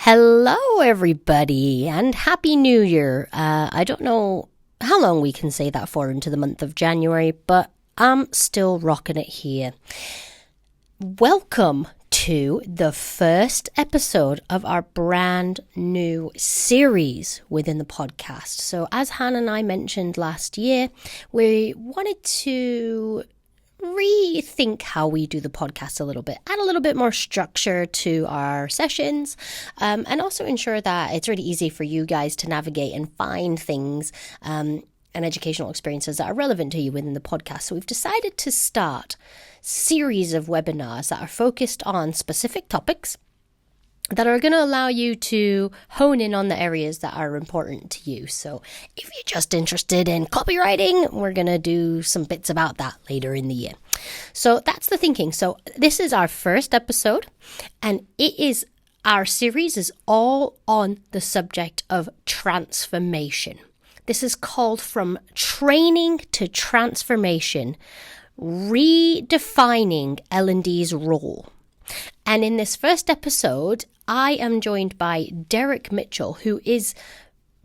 Hello, everybody, and Happy New Year. I don't know how long we can say that for into the month of January, but I'm still rocking it here. Welcome to the first episode of our brand new series within the podcast. So, as Hannah and I mentioned last year, we wanted to rethink how we do the podcast a little bit, add a little bit more structure to our sessions, and also ensure that it's really easy for you guys to navigate and find things and educational experiences that are relevant to you within the podcast. So we've decided to start series of webinars that are focused on specific topics that are going to allow you to hone in on the areas that are important to you. So if you're just interested in copywriting, we're going to do some bits about that later in the year. So that's the thinking. So this is our first episode, and our series is all on the subject of transformation. This is called From Training to Transformation, Redefining L&D's Role. And in this first episode, I am joined by Derek Mitchell, who is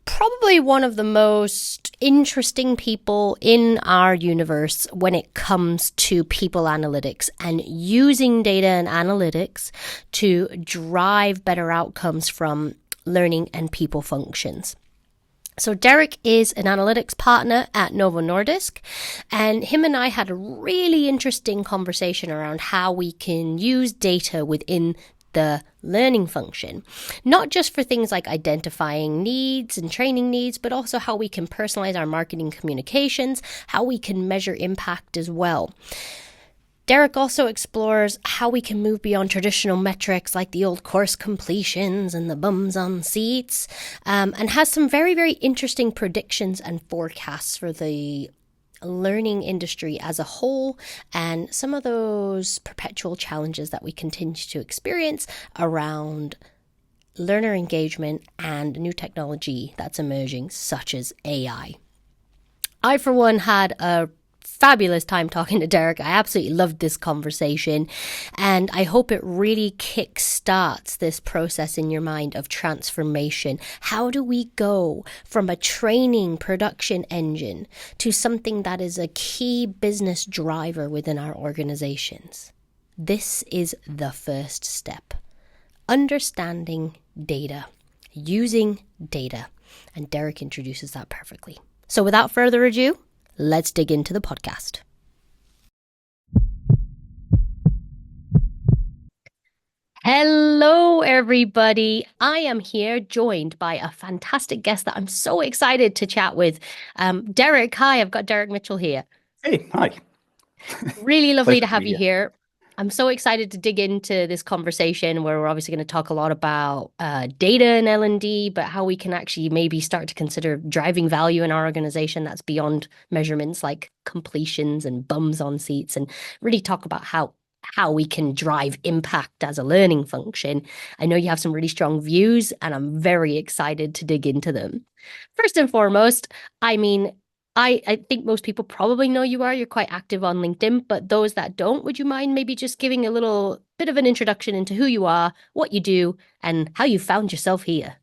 probably one of the most interesting people in our universe when it comes to people analytics and using data and analytics to drive better outcomes from learning and people functions. So Derek is an analytics partner at Novo Nordisk, and him and I had a really interesting conversation around how we can use data within the learning function, not just for things like identifying needs and training needs, but also how we can personalize our marketing communications, how we can measure impact as well. Derek also explores how we can move beyond traditional metrics like the old course completions and the bums on seats, and has some very, very interesting predictions and forecasts for the learning industry as a whole and some of those perpetual challenges that we continue to experience around learner engagement and new technology that's emerging, such as AI. I, for one, had a fabulous time talking to Derek. I absolutely loved this conversation, and I hope it really kickstarts this process in your mind of transformation. How do we go from a training production engine to something that is a key business driver within our organizations? This is the first step. Understanding data, using data, and Derek introduces that perfectly. So without further ado, let's dig into the podcast. Hello, everybody. I am here joined by a fantastic guest that I'm so excited to chat with. Derek, hi, I've got Derek Mitchell here. Hey, hi. Really lovely Pleasure to to have be you here. here. I'm so excited to dig into this conversation where we're obviously going to talk a lot about data and L&D, but how we can actually maybe start to consider driving value in our organization that's beyond measurements like completions and bums on seats, and really talk about how we can drive impact as a learning function. I know you have some really strong views, and I'm very excited to dig into them. First and foremost, I mean, I think most people probably know you're quite active on LinkedIn, but those that don't, would you mind maybe just giving a little bit of an introduction into who you are, what you do, and how you found yourself here?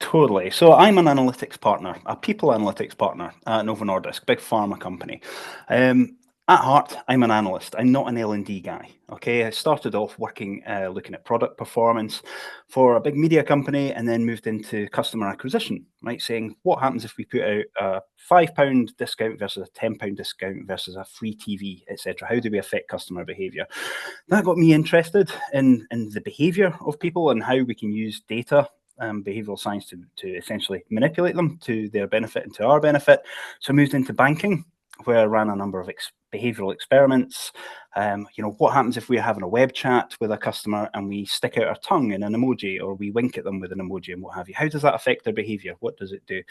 Totally. So I'm an analytics partner, a people analytics partner at Novo Nordisk, big pharma company. At heart, I'm an analyst. I'm not an L&D guy. Okay, I started off working, looking at product performance for a big media company, and then moved into customer acquisition. Right, saying what happens if we put out a £5 discount versus a £10 discount versus a free TV, etc. How do we affect customer behaviour? That got me interested in the behaviour of people and how we can use data. Behavioral science to essentially manipulate them to their benefit and to our benefit. So I moved into banking, where I ran a number of behavioral experiments. What happens if we're having a web chat with a customer and we stick out our tongue in an emoji, or we wink at them with an emoji and what have you? How does that affect their behavior? What does it do?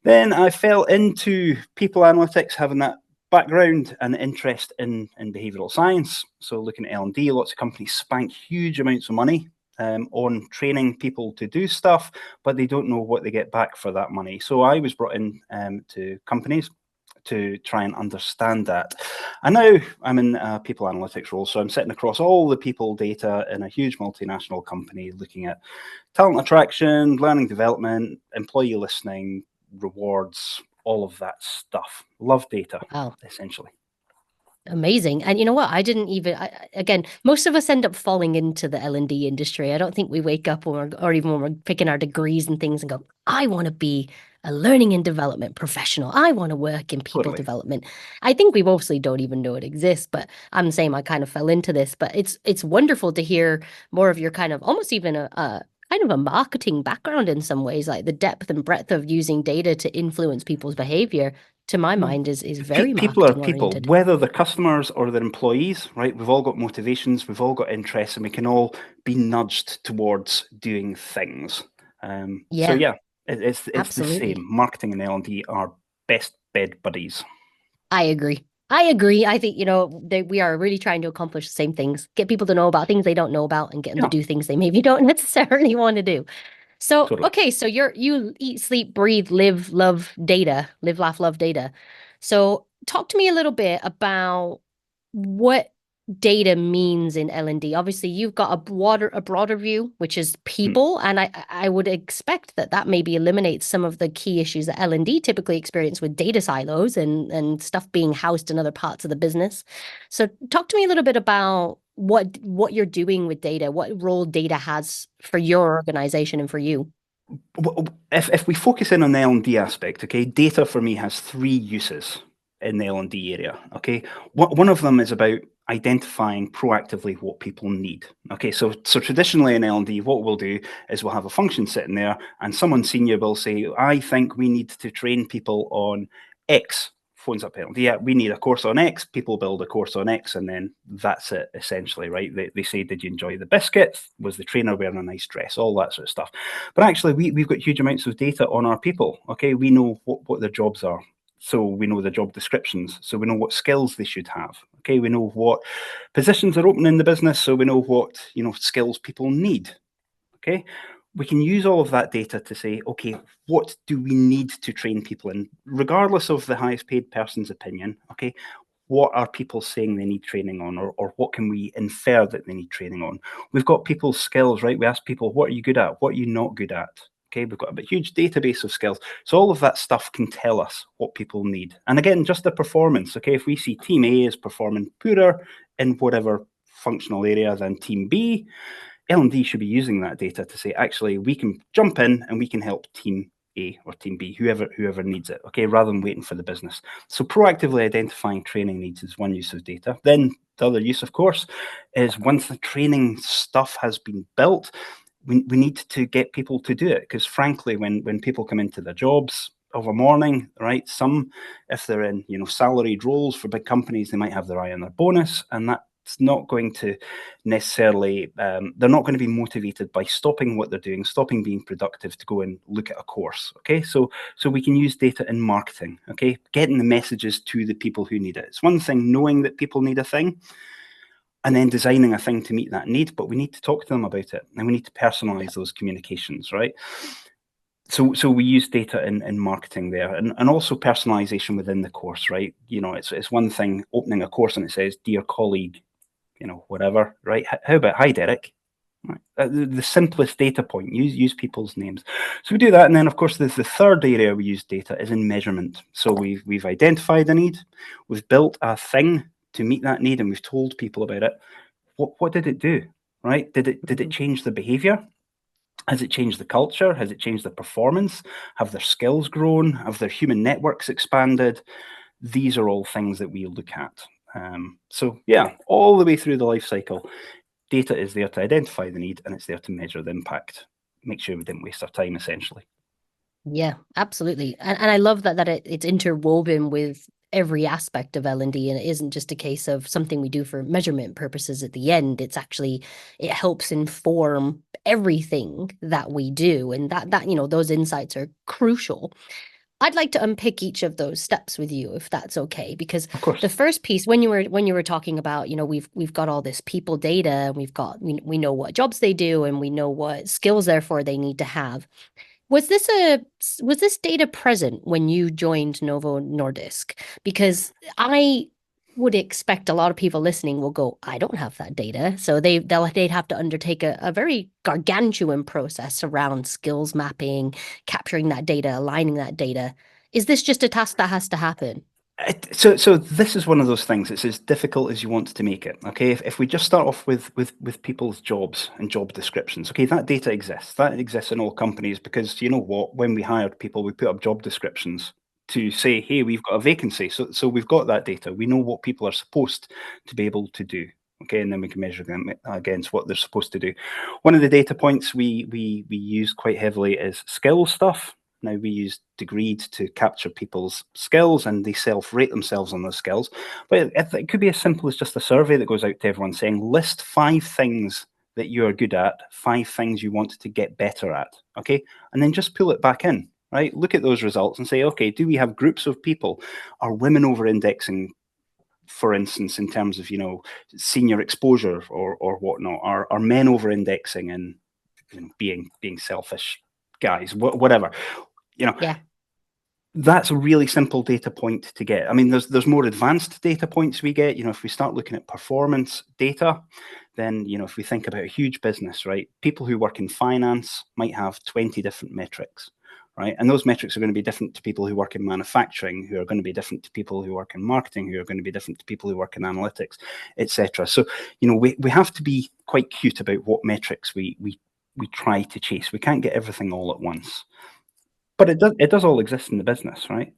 Then I fell into people analytics, having that background and interest in behavioral science. So looking at L&D, lots of companies spank huge amounts of money on training people to do stuff, but they don't know what they get back for that money. So I was brought in to companies to try and understand that. And now I'm in a people analytics role, so I'm sitting across all the people data in a huge multinational company, looking at talent attraction, learning development, employee listening, rewards, all of that stuff. Love data, Wow. essentially. Amazing. And you know what? I didn't even, again, most of us end up falling into the L&D industry. I don't think we wake up or even when we're picking our degrees and things and go, I want to be a learning and development professional. I want to work in people Totally. development. I think we mostly don't even know it exists, but I'm the same. I kind of fell into this, but it's wonderful to hear more of your kind of almost even a kind of a marketing background in some ways, like the depth and breadth of using data to influence people's behavior to my Well, mind is very people are marketing people, oriented. whether they're customers or they're employees, right? We've all got motivations, we've all got interests, and we can all be nudged towards doing things. So Yeah, yeah, it's the absolutely. same. Marketing and L&D are best bed buddies. I agree. I agree. I think, we are really trying to accomplish the same things, get people to know about things they don't know about and get them to Yeah, do things they maybe don't necessarily want to do. So, totally. okay, so you eat, sleep, breathe, live, love data, live, laugh, love data. So, talk to me a little bit about what data means in L&D. Obviously, you've got a broader view, which is Hmm. people, and I would expect that maybe eliminates some of the key issues that L&D typically experience with data silos and stuff being housed in other parts of the business. So, talk to me a little bit about what you're doing with data, what role data has for your organization and for you. If we focus in on the L&D aspect, okay, data for me has three uses in the L&D area. Okay, one of them is about identifying proactively what people need. Okay, so traditionally in L&D, what we'll do is we'll have a function sitting there, and someone senior will say, "I think we need to train people on X." Phones up L&D. Yeah, we need a course on X. People build a course on X, and then that's it essentially, right? They say, "Did you enjoy the biscuits? Was the trainer wearing a nice dress?" All that sort of stuff. But actually, we've got huge amounts of data on our people. Okay, we know what their jobs are. So we know the job descriptions. So we know what skills they should have. Okay, we know what positions are open in the business. So we know what skills people need. Okay, we can use all of that data to say, okay, what do we need to train people in, regardless of the highest paid person's opinion. Okay, what are people saying they need training on, or what can we infer that they need training on? We've got people's skills, right? We ask people, what are you good at? What are you not good at? Okay, we've got a huge database of skills. So all of that stuff can tell us what people need. And again, just the performance. Okay, if we see team A is performing poorer in whatever functional area than team B, L&D should be using that data to say, actually, we can jump in and we can help team A or team B, whoever needs it, okay, rather than waiting for the business. So proactively identifying training needs is one use of data. Then the other use, of course, is once the training stuff has been built, we need to get people to do it. Because frankly, when people come into their jobs of a morning, right, some, if they're in salaried roles for big companies, they might have their eye on their bonus, and that's not going to necessarily, they're not going to be motivated by stopping what they're doing, stopping being productive to go and look at a course. Okay, so we can use data in marketing. Okay, getting the messages to the people who need it. It's one thing knowing that people need a thing and then designing a thing to meet that need, but we need to talk to them about it, and we need to Yeah. personalize those communications, right? So we use data in marketing there, and also personalization within the course, right? It's one thing opening a course and it says, "Dear colleague," whatever, right? How about, "Hi, Derek"? Right. The simplest data point, use people's names. So we do that, and then of course the third area we use data is in measurement. So we've identified a need, we've built a thing to meet that need, and we've told people about it. What did it do? Right? Did it Mhm. change the behavior? Has it changed the culture? Has it changed the performance? Have their skills grown? Have their human networks expanded? These are all things that we look at. So yeah, all the way through the life cycle, data is there to identify the need, and it's there to measure the impact. Make sure we didn't waste our time, essentially. Yeah, absolutely. And I love that it's interwoven with every aspect of L&D, and it isn't just a case of something we do for measurement purposes at the end. It's actually, it helps inform everything that we do, and that those insights are crucial. I'd like to unpick each of those steps with you, if that's okay, because Of course. the first piece, when you were talking about, we've got all this people data, and we know what jobs they do, and we know what skills therefore they need to have. Was this data present when you joined Novo Nordisk? Because I would expect a lot of people listening will go, I don't have that data. So they'd have to undertake a very gargantuan process around skills mapping, capturing that data, aligning that data. Is this just a task that has to happen? So this is one of those things. It's as difficult as you want to make it. Okay, if we just start off with people's jobs and job descriptions. Okay, that data exists. That exists in all companies because you know what? When we hired people, we put up job descriptions to say, hey, we've got a vacancy. So we've got that data. We know what people are supposed to be able to do. Okay, and then we can measure them against what they're supposed to do. One of the data points we use quite heavily is skill stuff. Now, we use Degreed to capture people's skills and they self-rate themselves on those skills. But it could be as simple as just a survey that goes out to everyone saying, list 5 things that you are good at, 5 things you want to get better at, okay? And then just pull it back in, right? Look at those results and say, okay, do we have groups of people? Are women over-indexing, for instance, in terms of, senior exposure or whatnot? Are men over-indexing in being selfish guys, whatever? you know Yeah. that's a really simple data point to get. I mean, there's more advanced data points we get. If we start looking at performance data, then if we think about a huge business, right? People who work in finance might have 20 different metrics, right? And those metrics are going to be different to people who work in manufacturing, who are going to be different to people who work in marketing, who are going to be different to people who work in analytics, etc. So, we have to be quite cute about what metrics we try to chase. We can't get everything all at once. But it does all exist in the business, right?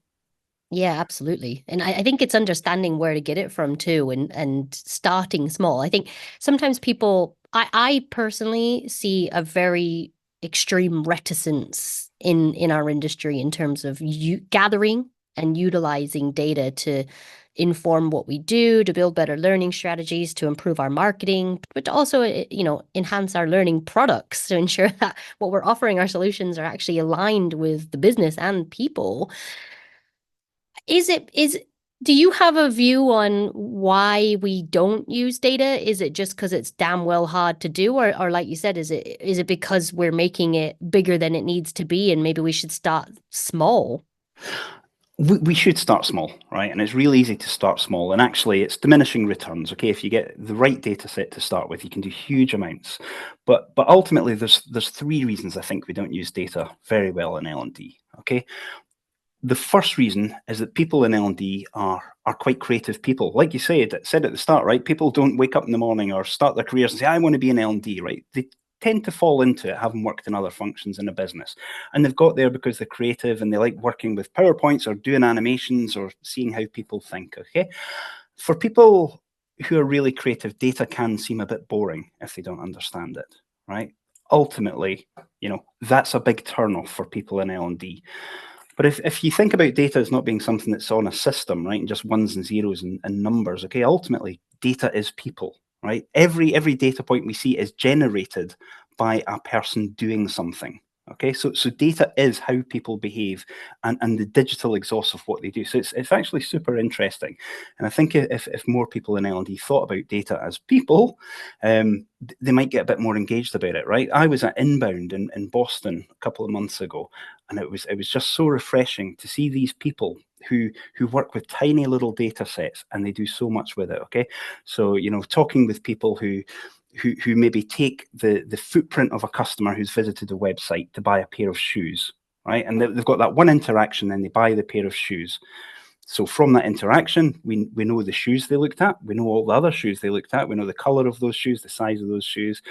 Yeah, absolutely. And I think it's understanding where to get it from too and starting small. I think sometimes I personally see a very extreme reticence in our industry in terms of gathering and utilizing data to inform what we do, to build better learning strategies, to improve our marketing, but to also, enhance our learning products to ensure that what we're offering our solutions are actually aligned with the business and people. Do you have a view on why we don't use data? Is it just because it's damn well hard to do, or like you said, is it because we're making it bigger than it needs to be, and maybe we should start small? We should start small, right? And it's really easy to start small. And actually, it's diminishing returns. Okay, if you get the right data set to start with, you can do huge amounts. But ultimately, there's 3 reasons I think we don't use data very well in L&D. Okay, the first reason is that people in L&D are quite creative people. Like you said at the start, right? People don't wake up in the morning or start their careers and say, I want to be in L&D, right? They tend to fall into it, having worked in other functions in a business. And they've got there because they're creative and they like working with PowerPoints or doing animations or seeing how people think, okay? For people who are really creative, data can seem a bit boring if they don't understand it, right? Ultimately, that's a big turnoff for people in L&D. But if you think about data as not being something that's on a system, right, and just ones and zeros and numbers, okay, ultimately data is people, right? Every data point we see is generated by a person doing something. Okay, so data is how people behave and the digital exhaust of what they do. So it's actually super interesting. And I think if more people in L&D thought about data as people, they might get a bit more engaged about it, right? I was at Inbound in Boston a couple of months ago, and it was just so refreshing to see these people who work with tiny little data sets and they do so much with it. Okay, so talking with people who maybe take the footprint of a customer who's visited a website to buy a pair of shoes, right? And they've got that one interaction, then they buy the pair of shoes. So from that interaction, we know the shoes they looked at. We know all the other shoes they looked at. We know the color of those shoes, the size of those shoes,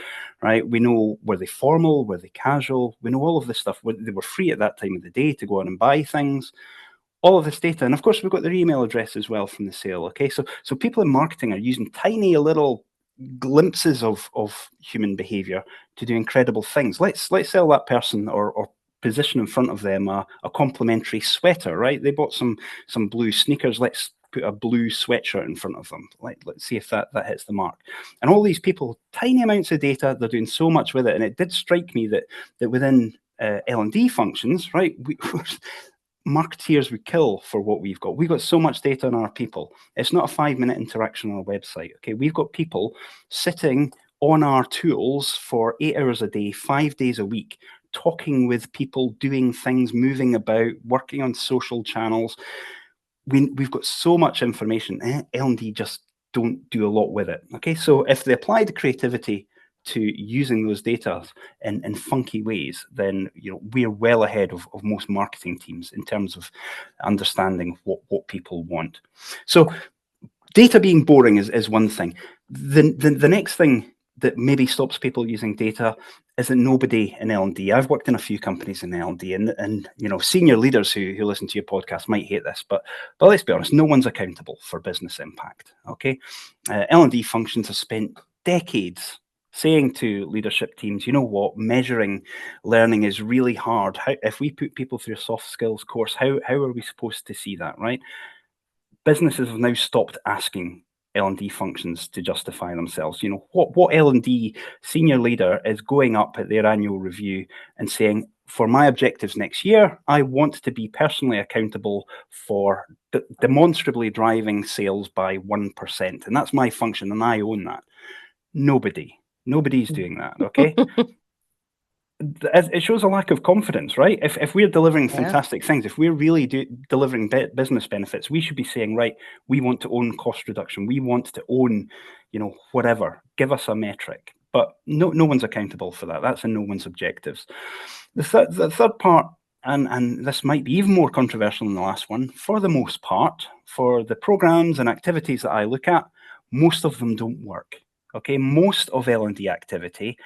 right? We know, were they formal? Were they casual? We know all of this stuff. They were free at that time of the day to go on and buy things. All of this data. And of course, we've got their email address as well from the sale. Okay, so people in marketing are using tiny little glimpses of human behavior to do incredible things. Let's sell that person or position in front of them a complimentary sweater, right? They bought some blue sneakers. Let's put a blue sweatshirt in front of them. Let's see if that hits the mark. And all these people, tiny amounts of data, they're doing so much with it. And it did strike me that within L&D functions, right, marketeers would kill for what we've got. We've got so much data on our people. It's not a 5-minute interaction on a website. Okay, we've got people sitting on our tools for 8 hours a day, 5 days a week, talking with people, doing things, moving about, working on social channels. We've got so much information. L&D just don't do a lot with it. Okay, so if they apply the creativity to using those data in funky ways, then we're well ahead of most marketing teams in terms of understanding what people want. So data being boring is one thing. The next thing that maybe stops people using data is that nobody in L&D, I've worked in a few companies in L&D, and senior leaders who listen to your podcast might hate this, but let's be honest, no one's accountable for business impact. Okay, L&D functions have spent decades saying to leadership teams, you know what, measuring learning is really hard. If we put people through a soft skills course, how are we supposed to see that, right? Businesses have now stopped asking L&D functions to justify themselves. What L&D senior leader is going up at their annual review and saying, for my objectives next year, I want to be personally accountable for demonstrably driving sales by 1%. And that's my function, and I own that. Nobody's doing that, okay? It shows a lack of confidence, right? If we're delivering fantastic things, if we're really delivering business benefits, we should be saying, right, we want to own cost reduction. We want to own, whatever. Give us a metric. But no one's accountable for that. That's in no one's objectives. The third part, and this might be even more controversial than the last one, for the most part, for the programs and activities that I look at, most of them don't work. Okay, most of L&D activity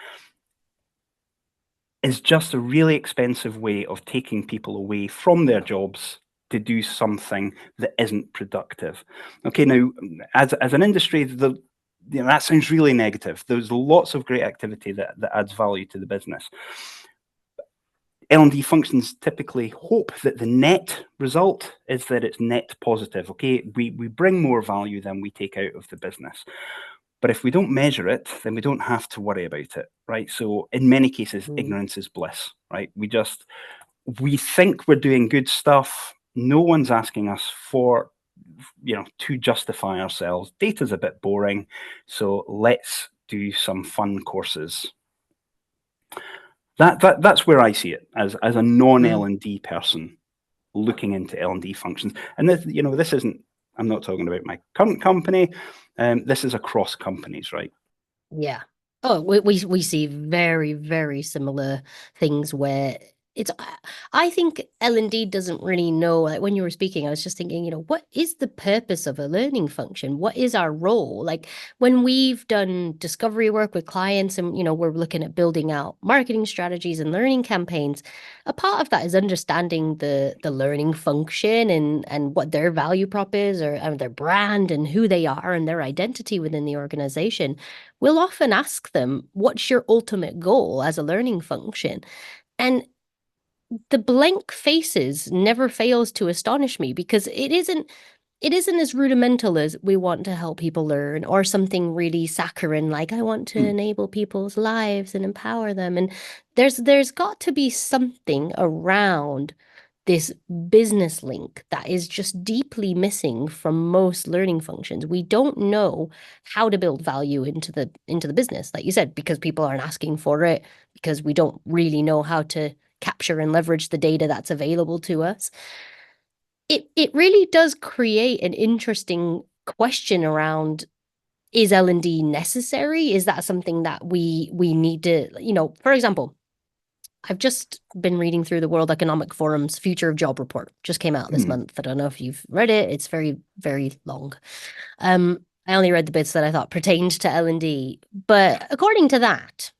is just a really expensive way of taking people away from their jobs to do something that isn't productive. Okay, now, as an industry, that sounds really negative. There's lots of great activity that adds value to the business. L&D functions typically hope that the net result is that it's net positive. Okay, we bring more value than we take out of the business. But if we don't measure it, then we don't have to worry about it, right? So in many cases, ignorance is bliss, right? We think we're doing good stuff. No one's asking us to justify ourselves. Data's a bit boring, so let's do some fun courses. That's where I see it as a non-L&D person looking into L&D functions. And this isn't, I'm not talking about my current company. This is across companies, right? Yeah. Oh, we see very, very similar things where I think L&D doesn't really know, like when you were speaking, I was just thinking, what is the purpose of a learning function? What is our role? Like when we've done discovery work with clients and, we're looking at building out marketing strategies and learning campaigns, a part of that is understanding the learning function and what their value prop is or their brand and who they are and their identity within the organization. We'll often ask them, what's your ultimate goal as a learning function? And the blank faces never fails to astonish me because it isn't as rudimental as we want to help people learn or something really saccharine like I want to enable people's lives and empower them. And there's got to be something around this business link that is just deeply missing from most learning functions. We don't know how to build value into the business, like you said, because people aren't asking for it, because we don't really know how to capture and leverage the data that's available to us. It really does create an interesting question around, is L&D necessary? Is that something that we need to, for example, I've just been reading through the World Economic Forum's Future of Job report. Just came out this month. I don't know if you've read it. It's very, very long. I only read the bits that I thought pertained to L&D. But according to that,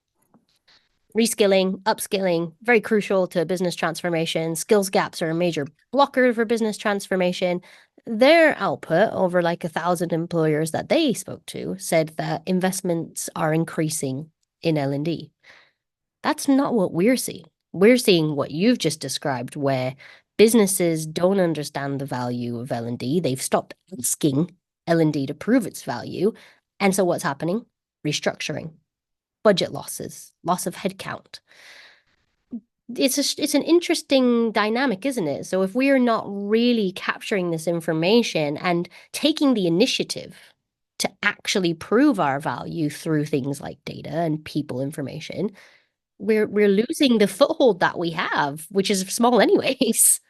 reskilling, upskilling, very crucial to business transformation. Skills gaps are a major blocker for business transformation. Their output, over like 1,000 employers that they spoke to, said that investments are increasing in L&D. That's not what we're seeing. We're seeing what you've just described, where businesses don't understand the value of L&D. They've stopped asking L&D to prove its value. And so what's happening? Restructuring, budget losses, loss of headcount. It's an interesting dynamic, isn't it? So if we are not really capturing this information and taking the initiative to actually prove our value through things like data and people information, we're losing the foothold that we have, which is small anyways.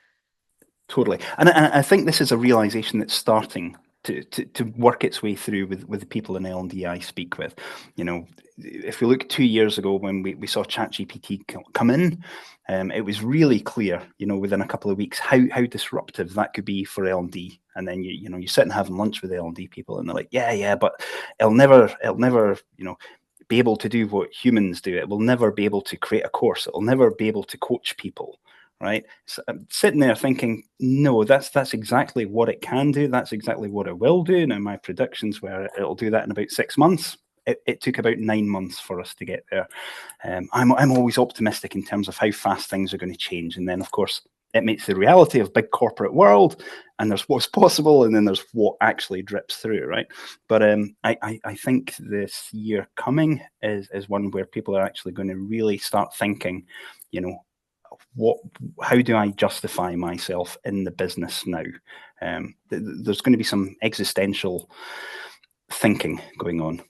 Totally. And I think this is a realization that's starting to work its way through with the people in L&D I speak with. You know, if we look 2 years ago when we saw ChatGPT come in, it was really clear, you know, within a couple of weeks how disruptive that could be for L&D. And then you know, you sit and having lunch with L&D people and they're like, yeah, but it'll never, you know, be able to do what humans do. It will never be able to create a course. It will never be able to coach people. Right, so I'm sitting there thinking, no, that's exactly what it can do. That's exactly what it will do. Now, my predictions were it'll do that in about 6 months. It took about 9 months for us to get there. I'm always optimistic in terms of how fast things are going to change, and then of course it meets the reality of big corporate world, and there's what's possible, and then there's what actually drips through, right? But I think this year coming is one where people are actually going to really start thinking, you know, how do I justify myself in the business now? There's going to be some existential thinking going on.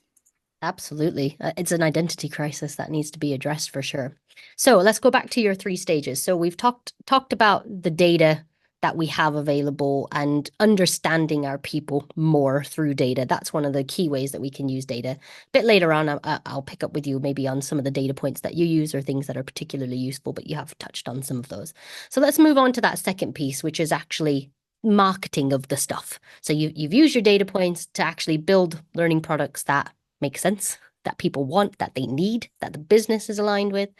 Absolutely. It's an identity crisis that needs to be addressed for sure. So let's go back to your 3 stages. So we've talked about the data that we have available and understanding our people more through data. That's one of the key ways that we can use data. A bit later on, I'll pick up with you maybe on some of the data points that you use or things that are particularly useful, but you have touched on some of those. So let's move on to that second piece, which is actually marketing of the stuff. So you've used your data points to actually build learning products that make sense, that people want, that they need, that the business is aligned with.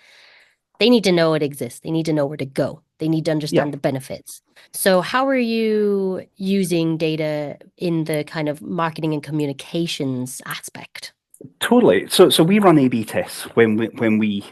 They need to know it exists. They need to know where to go. They need to understand the benefits. So how are you using data in the kind of marketing and communications aspect? Totally. So we run A/B tests when we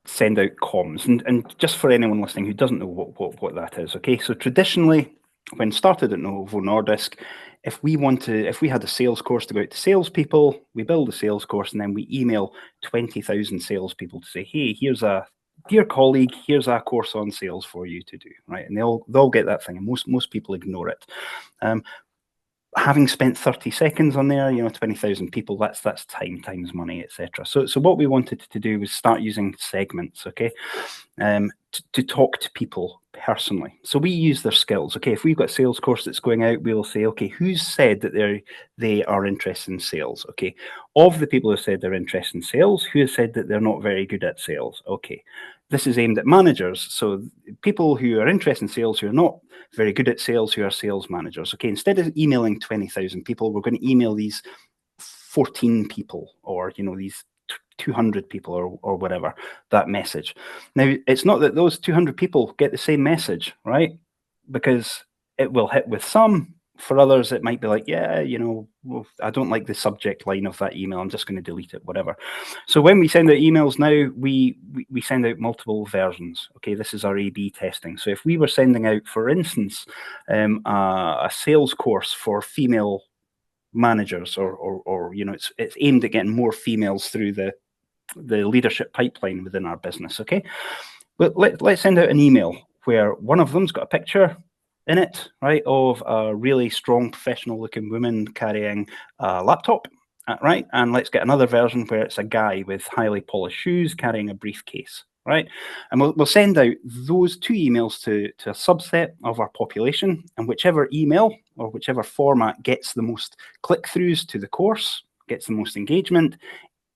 send out comms, and just for anyone listening who doesn't know what that is, okay. So traditionally, when started at Novo Nordisk, if we had a sales course to go out to salespeople, we build a sales course and then we email 20,000 salespeople to say, hey, here's a dear colleague, here's a course on sales for you to do, right? And they'll get that thing, and most people ignore it. Having spent 30 seconds on there, you know, 20,000 people, that's time times money, etc. So what we wanted to do was start using segments, okay, to talk to people personally. So we use their skills, okay. If we've got a sales course that's going out, we'll say, okay, who's said that they are interested in sales? Okay, of the people who said they're interested in sales, who has said that they're not very good at sales? Okay, this is aimed at managers, so people who are interested in sales who are not very good at sales, who are sales managers. Okay, instead of emailing 20,000 people, we're going to email these 14 people, or you know, these 200 people, or whatever, that message. Now, it's not that those 200 people get the same message, right? Because it will hit with some. For others, it might be like, yeah, you know, well, I don't like the subject line of that email. I'm just going to delete it, whatever. So when we send out emails now, we send out multiple versions. Okay, this is our A/B testing. So if we were sending out, for instance, a sales course for female managers, or you know, it's aimed at getting more females through the leadership pipeline within our business. Okay, but let's send out an email where one of them's got a picture in it, right, of a really strong professional looking woman carrying a laptop, right? And let's get another version where it's a guy with highly polished shoes carrying a briefcase, right? And we'll send out those 2 emails to a subset of our population, and whichever email or whichever format gets the most click-throughs to the course, gets the most engagement,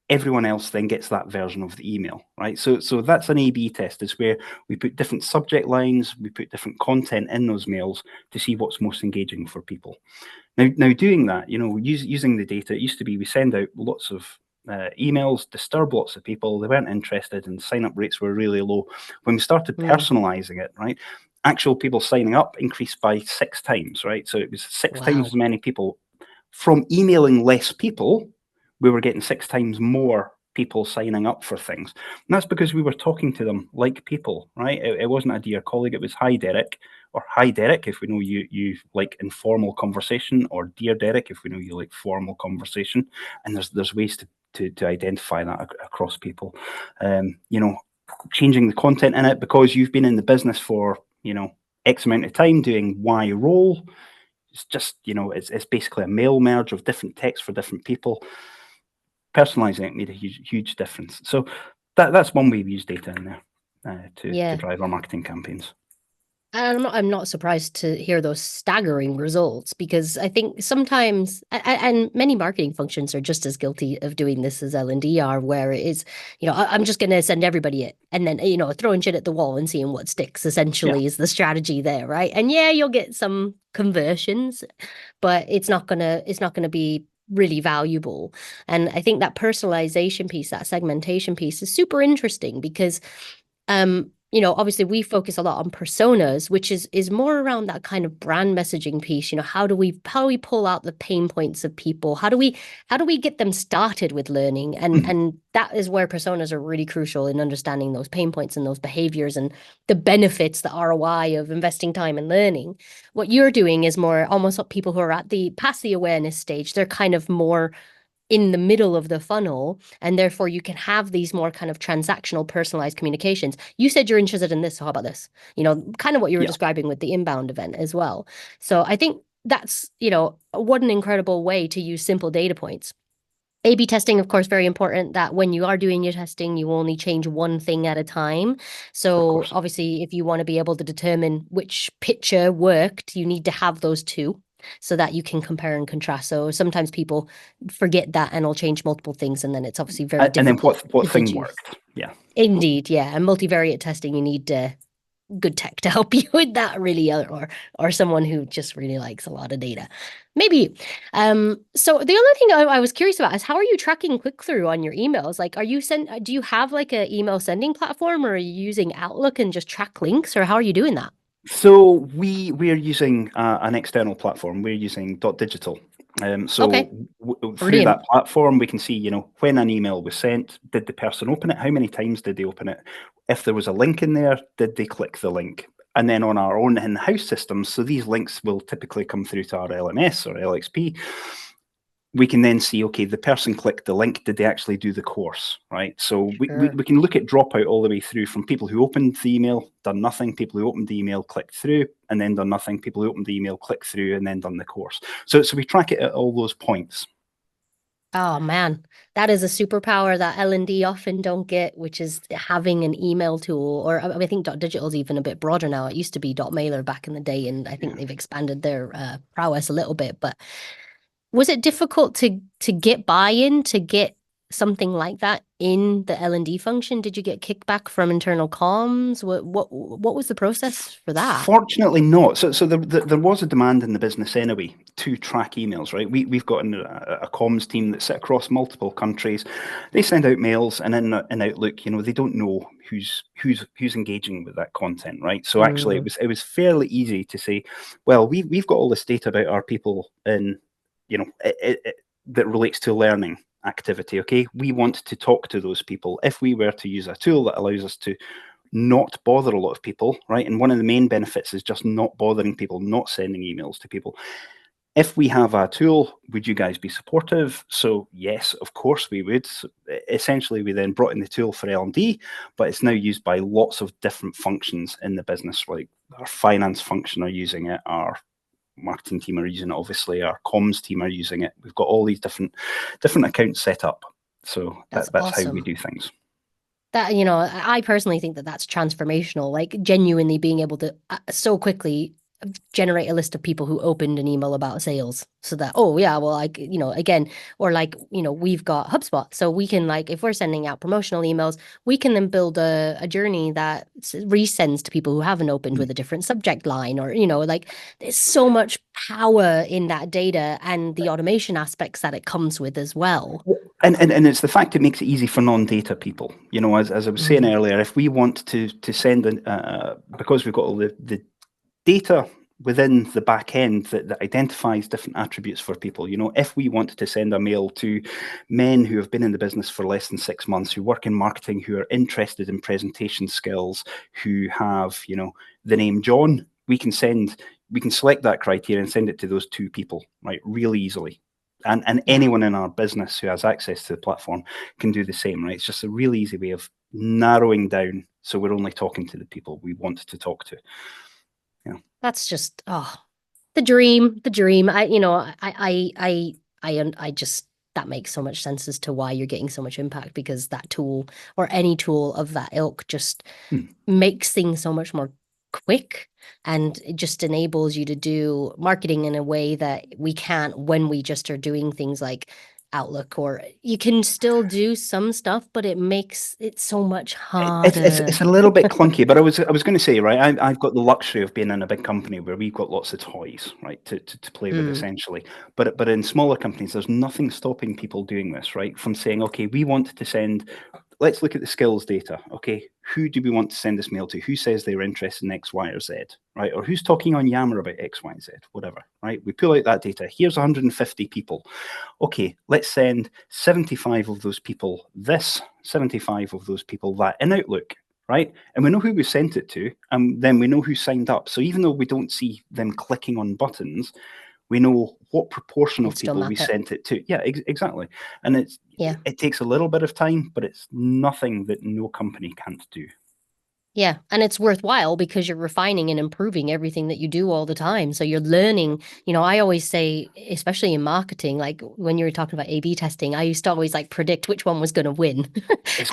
everyone else then gets that version of the email, right? So that's an A/B test, is where we put different subject lines, we put different content in those mails to see what's most engaging for people. Now doing that, you know, using the data, it used to be we send out lots of emails, disturb lots of people, they weren't interested, and sign-up rates were really low. When we started personalizing it, right, actual people signing up increased by 6 times, right? So it was 6 times as many people. From emailing less people, we were getting 6 times more people signing up for things. And that's because we were talking to them like people, right? It wasn't a dear colleague, it was hi Derek, or hi Derek if we know you like informal conversation, or dear Derek if we know you like formal conversation. And there's ways to identify that across people. You know, changing the content in it because you've been in the business for, you know, X amount of time doing Y role. It's just, you know, it's basically a mail merge of different text for different people. Personalizing it made a huge difference. So That's one way we use data in there to Yeah. drive our marketing campaigns. And I'm not surprised to hear those staggering results because I think sometimes, and many marketing functions are just as guilty of doing this as L&D are, where it is, I'm just going to send everybody it and then, throwing shit at the wall and seeing what sticks Yeah. essentially is the strategy there, right? And yeah, you'll get some conversions, but it's not gonna be really valuable. And I think that personalization piece, that segmentation piece is super interesting because obviously we focus a lot on personas, which is more around that kind of brand messaging piece. How do we pull out the pain points of people? How do we get them started with learning? And that is where personas are really crucial in understanding those pain points and those behaviors and the benefits, the ROI of investing time in learning. What you're doing is more almost what people who are at the past the awareness stage, they're kind of more in the middle of the funnel, and therefore you can have these more kind of transactional personalized communications. You said you're interested in this, so how about this? Kind of what you were Yeah. describing with the inbound event as well. So I think that's, what an incredible way to use simple data points. A/B testing, of course, very important that when you are doing your testing, you only change one thing at a time. Of So course. obviously, if you want to be able to determine which picture worked, you need to have those two so that you can compare and contrast. So sometimes people forget that and will change multiple things, and then it's obviously very And then difficult what to thing deduce. worked? Yeah. Indeed, yeah. And multivariate testing, you need good tech to help you with that really, or someone who just really likes a lot of data maybe. So the other thing I was curious about is how are you tracking click through on your emails? Like, do you have like a email sending platform, or are you using Outlook and just track links, or how are you doing that? So we're using an external platform. We're using Digital. Okay, Through that brilliant. platform, we can see, when an email was sent, did the person open it? How many times did they open it? If there was a link in there, did they click the link? And then on our own in-house systems, so these links will typically come through to our LMS or LXP. We can then see, okay, the person clicked the link, did they actually do the course, right? So Sure. we can look at dropout all the way through from people who opened the email, done nothing, people who opened the email, clicked through, and then done nothing, people who opened the email, clicked through, and then done the course. So we track it at all those points. Oh man, that is a superpower that L&D often don't get, which is having an email tool. Or I think Digital is even a bit broader now. It used to be Mailer back in the day, and I think Yeah. they've expanded their prowess a little bit. But was it difficult to get buy-in to get something like that in the L&D function? Did you get kickback from internal comms? What was the process for that? Fortunately not. So there was a demand in the business anyway to track emails, right? We've got a comms team that sit across multiple countries. They send out mails, and in Outlook, they don't know who's engaging with that content, right? So actually, Mm, it was fairly easy to say, well, we've got all this data about our people in, that relates to learning activity. Okay, we want to talk to those people. If we were to use a tool that allows us to not bother a lot of people, right? And one of the main benefits is just not bothering people, not sending emails to people. If we have a tool, would you guys be supportive? So yes, of course we would. So essentially, we then brought in the tool for L&D, but it's now used by lots of different functions in the business. Like our finance function are using it, our marketing team are using it, obviously our comms team are using it. We've got all these different accounts set up. So that's that's how we awesome. do things. That, I personally think that that's transformational, like genuinely being able to so quickly generate a list of people who opened an email about sales so that, oh yeah, well, like, again, or like, we've got HubSpot. So we can, like, if we're sending out promotional emails, we can then build a journey that resends to people who haven't opened with a different subject line, or, like, there's so much power in that data and the automation aspects that it comes with as well. And it's the fact it makes it easy for non-data people. As I was saying Mm, earlier, if we want to send because we've got all the data within the back end that identifies different attributes for people. If we want to send a mail to men who have been in the business for less than 6 months, who work in marketing, who are interested in presentation skills, who have, the name John, we can select that criteria and send it to those two people, right, really easily. And yeah. anyone in our business who has access to the platform can do the same, right? It's just a really easy way of narrowing down, so we're only talking to the people we want to talk to. Yeah. That's just, the dream. I, I just that makes so much sense as to why you're getting so much impact, because that tool or any tool of that ilk just makes things so much more quick, and it just enables you to do marketing in a way that we can't when we just are doing things like Outlook. Or you can still do some stuff, but it makes it so much harder. It's a little bit clunky, but I was going to say, right, I've got the luxury of being in a big company where we've got lots of toys, right, to play with essentially. But in smaller companies, there's nothing stopping people doing this, right, from saying, okay, we want to send, let's look at the skills data. Okay, who do we want to send this mail to? Who says they're interested in X, Y, or Z, right? Or who's talking on Yammer about X, Y, and Z, whatever, right? We pull out that data. Here's 150 people. Okay, let's send 75 of those people this, 75 of those people that in Outlook, right? And we know who we sent it to, and then we know who signed up. So even though we don't see them clicking on buttons, we know what proportion of people we sent it to. Yeah, exactly. And it takes a little bit of time, but it's nothing that no company can't do. Yeah, and it's worthwhile because you're refining and improving everything that you do all the time. So you're learning, I always say, especially in marketing, like when you were talking about A/B testing, I used to always like predict which one was going to win.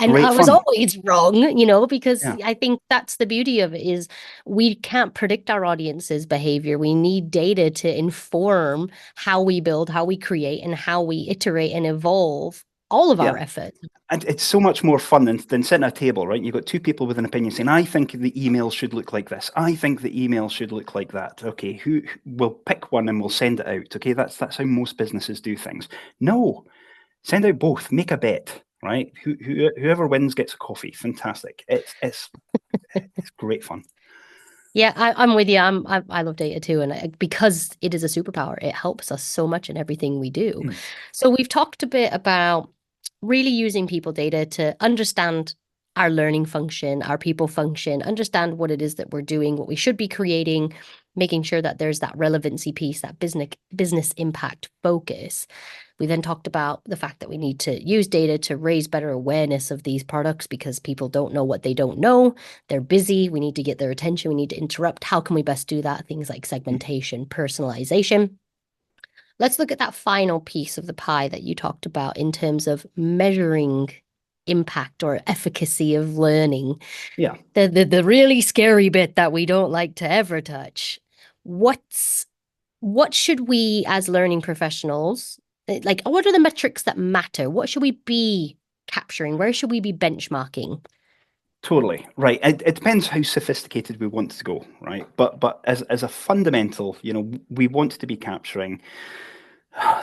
And I was always wrong, because I think that's the beauty of it, is we can't predict our audience's behavior. We need data to inform how we build, how we create, and how we iterate and evolve all of our efforts. And it's so much more fun than sitting at a table, right? You've got two people with an opinion saying, I think the email should look like this. I think the email should look like that. Okay, who will pick one and we'll send it out. Okay, that's how most businesses do things. No, send out both. Make a bet, right? Whoever wins gets a coffee. Fantastic. It's great fun. Yeah, I'm with you. I love data too, and because it is a superpower, it helps us so much in everything we do. So we've talked a bit about really using people data to understand our learning function, our people function, understand what it is that we're doing, what we should be creating, making sure that there's that relevancy piece, that business impact focus. We then talked about the fact that we need to use data to raise better awareness of these products because people don't know what they don't know. They're busy. We need to get their attention. We need to interrupt. How can we best do that? Things like segmentation, personalization. Let's look at that final piece of the pie that you talked about in terms of measuring impact or efficacy of learning. Yeah. The really scary bit that we don't like to ever touch. What should we as learning professionals, like, what are the metrics that matter? What should we be capturing? Where should we be benchmarking? Totally right. It depends how sophisticated we want to go, right? But as a fundamental, we want to be capturing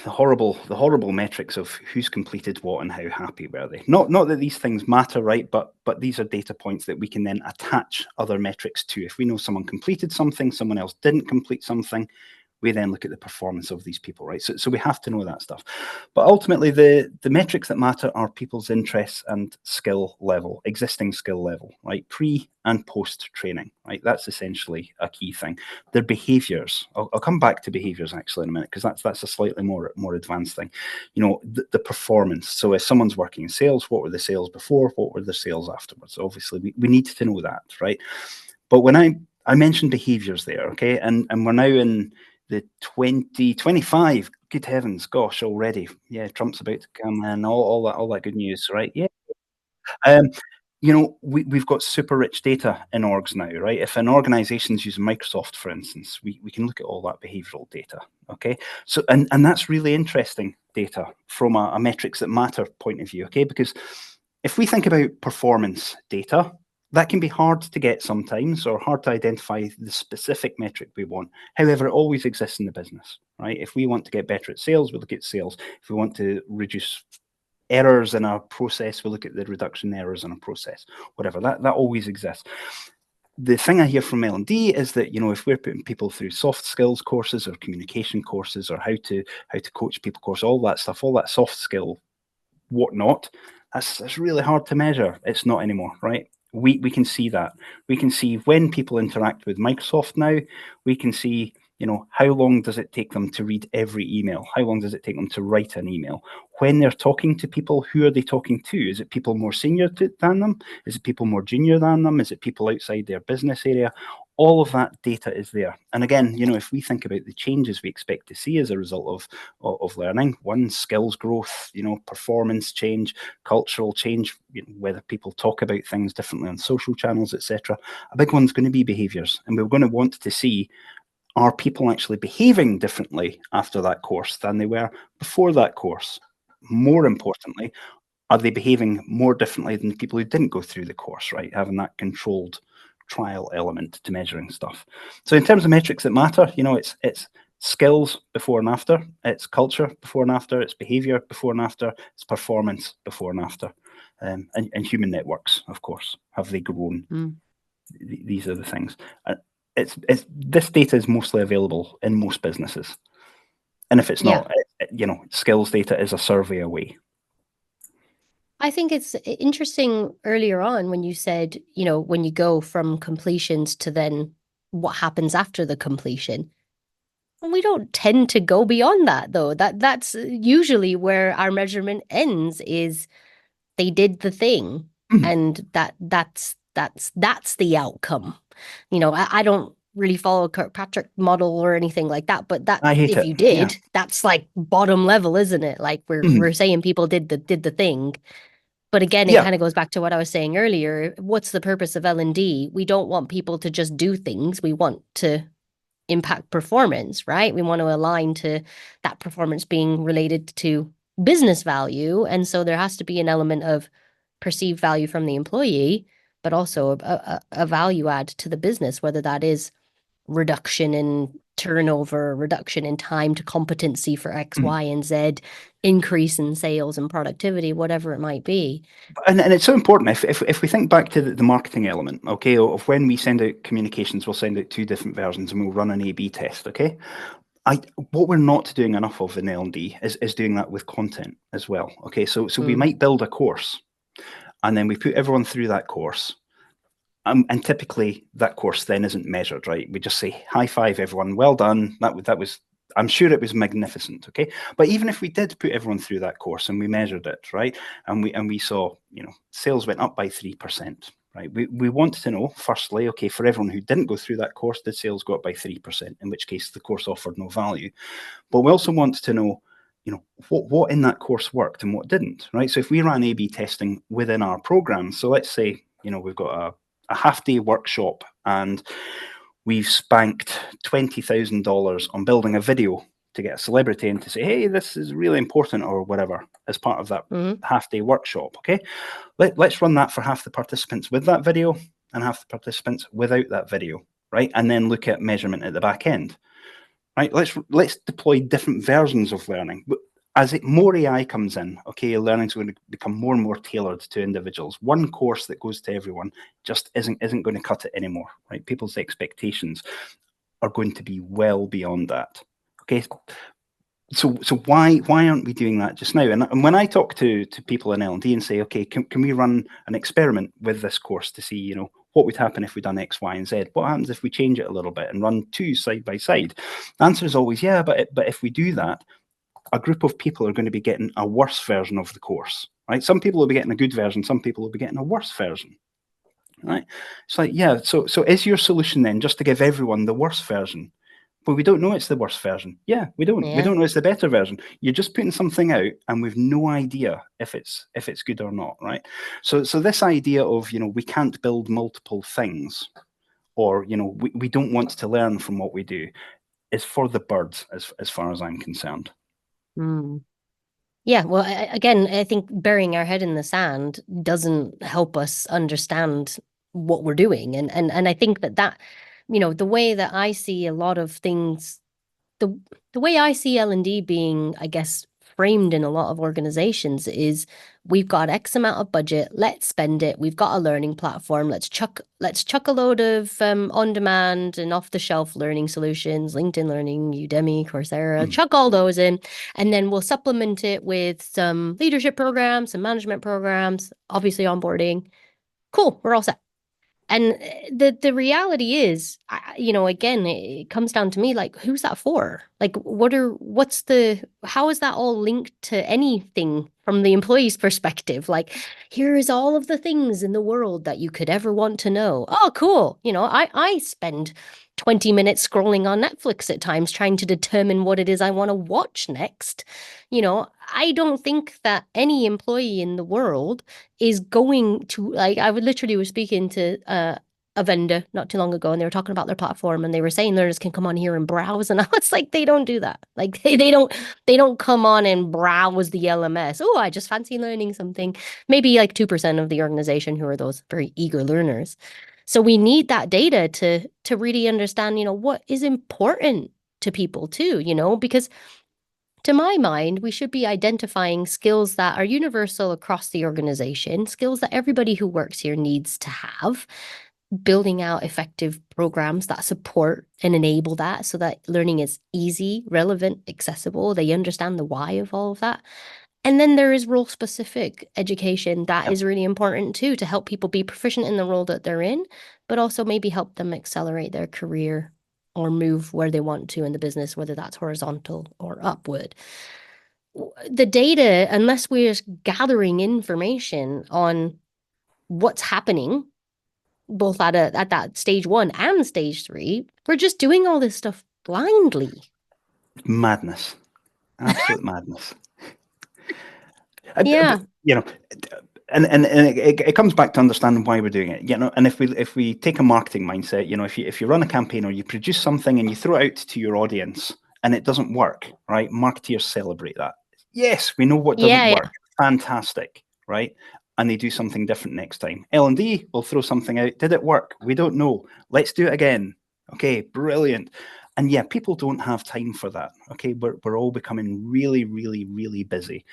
the horrible metrics of who's completed what and how happy were they. Not that these things matter, right? But these are data points that we can then attach other metrics to. If we know someone completed something, someone else didn't complete something, we then look at the performance of these people, right? So we have to know that stuff. But ultimately, the metrics that matter are people's interests and skill level, existing skill level, right? Pre and post training, right? That's essentially a key thing. Their behaviors. I'll come back to behaviors actually in a minute, because that's a slightly more advanced thing. The performance. So if someone's working in sales, what were the sales before? What were the sales afterwards? Obviously, we need to know that, right? But when I mentioned behaviors there, okay, and we're now in the 2025, good heavens, gosh, already. Yeah, Trump's about to come in, all that good news, right? Yeah. We've got super rich data in orgs now, right? If an organization's using Microsoft, for instance, we can look at all that behavioral data, okay? So, and that's really interesting data from a metrics that matter point of view, okay? Because if we think about performance data, that can be hard to get sometimes, or hard to identify the specific metric we want. However, it always exists in the business, right? If we want to get better at sales, we look at sales. If we want to reduce errors in our process, we look at the reduction in errors in a process, whatever. That always exists. The thing I hear from L&D is that, if we're putting people through soft skills courses or communication courses or how to coach people course, all that stuff, all that soft skill, whatnot, that's really hard to measure. It's not anymore, right? We can see that. We can see when people interact with Microsoft now, we can see, how long does it take them to read every email? How long does it take them to write an email? When they're talking to people, who are they talking to? Is it people more senior than them? Is it people more junior than them? Is it people outside their business area? all of that data is there. And again, if we think about the changes we expect to see as a result of learning, one, skills growth, performance change, cultural change, whether people talk about things differently on social channels, etc. A big one's going to be behaviours. And we're going to want to see, are people actually behaving differently after that course than they were before that course? More importantly, are they behaving more differently than people who didn't go through the course, right? Having that controlled trial element to measuring stuff. So in terms of metrics that matter, it's skills before and after, it's culture before and after, it's behavior before and after, it's performance before and after, and human networks, of course. Have they grown? These are the things. This data is mostly available in most businesses, and if it's not, skills data is a survey away. I think it's interesting earlier on when you said, when you go from completions to then what happens after the completion. We don't tend to go beyond that, though. That's usually where our measurement ends, is they did the thing, and that's the outcome. I don't really follow Kirkpatrick model or anything like that, but that, I hate if it. you did, that's like bottom level, isn't it? Like we're saying people did the thing. But again, it kind of goes back to what I was saying earlier. What's the purpose of L&D? We don't want people to just do things. We want to impact performance, right? We want to align to that performance being related to business value. And so there has to be an element of perceived value from the employee, but also a value add to the business, whether that is reduction in turnover, reduction in time to competency for X, Y, and Z, increase in sales and productivity, whatever it might be. And it's so important. If we think back to the marketing element, okay, of when we send out communications, we'll send out 2 different versions and we'll run an A/B test, okay? What we're not doing enough of in L&D is doing that with content as well, okay? So we might build a course, and then we put everyone through that course, and typically that course then isn't measured, right? We just say, high five, everyone, well done. That was, I'm sure it was magnificent, okay? But even if we did put everyone through that course and we measured it, right? And we saw, sales went up by 3%, right? We want to know, firstly, okay, for everyone who didn't go through that course, did sales go up by 3%, in which case the course offered no value. But we also want to know, what in that course worked and what didn't, right? So if we ran A/B testing within our program, so let's say, we've got a half-day workshop and we've spanked $20,000 on building a video to get a celebrity in to say, hey, this is really important or whatever, as part of that half-day workshop, okay? Let's run that for half the participants with that video and half the participants without that video, right? And then look at measurement at the back end, right? Let's deploy different versions of learning. As more AI comes in, okay, learning is going to become more and more tailored to individuals. One course that goes to everyone just isn't going to cut it anymore, right? People's expectations are going to be well beyond that. Okay, so why aren't we doing that just now? And when I talk to people in L&D and say, okay, can we run an experiment with this course to see, what would happen if we done X, Y, and Z? What happens if we change it a little bit and run 2 side by side? The answer is always, yeah, but if we do that, a group of people are going to be getting a worse version of the course, right? Some people will be getting a good version, some people will be getting a worse version, right? It's like, yeah, so is your solution then just to give everyone the worst version? But we don't know it's the worst version. Yeah, we don't. Yeah. We don't know it's the better version. You're just putting something out and we've no idea if it's good or not, right? So this idea of, we can't build multiple things, or, we don't want to learn from what we do, is for the birds as far as I'm concerned. Yeah, well, again, I think burying our head in the sand doesn't help us understand what we're doing. And I think that, the way that I see a lot of things, the way I see L&D being, I guess, framed in a lot of organizations is, we've got X amount of budget, let's spend it. We've got a learning platform. Let's chuck a load of on-demand and off-the-shelf learning solutions, LinkedIn Learning, Udemy, Coursera, chuck all those in, and then we'll supplement it with some leadership programs, some management programs, obviously onboarding. Cool, we're all set. And the reality is, again, it comes down to me, like, who's that for? Like, how is that all linked to anything from the employee's perspective? Like, here is all of the things in the world that you could ever want to know. Oh, cool. I spend 20 minutes scrolling on Netflix at times trying to determine what it is I want to watch next. I don't think that any employee in the world is going to, like, I would literally was speaking to a vendor not too long ago, and they were talking about their platform, and they were saying learners can come on here and browse, and I was like, they don't do that. Like, they don't come on and browse the LMS. Oh, I just fancy learning something. Maybe like 2% of the organization who are those very eager learners. So we need that data to really understand, what is important to people too, because to my mind, we should be identifying skills that are universal across the organization, skills that everybody who works here needs to have, building out effective programs that support and enable that so that learning is easy, relevant, accessible. They understand the why of all of that. And then there is role specific education that Yeah. is really important too, to help people be proficient in the role that they're in, but also maybe help them accelerate their career or move where they want to in the business, whether that's horizontal or upward. The data, unless we're gathering information on what's happening, both at that stage 1 and stage 3, we're just doing all this stuff blindly. Madness. Absolute madness. Yeah. And it comes back to understanding why we're doing it, and if we take a marketing mindset, if you run a campaign or you produce something and you throw it out to your audience and it doesn't work, right? Marketeers celebrate that. Yes, we know what doesn't Yeah. work. Fantastic, right? And they do something different next time. L&D will throw something out. Did it work? We don't know. Let's do it again. Okay, brilliant. And yeah, people don't have time for that. Okay, we're all becoming really, really, really busy.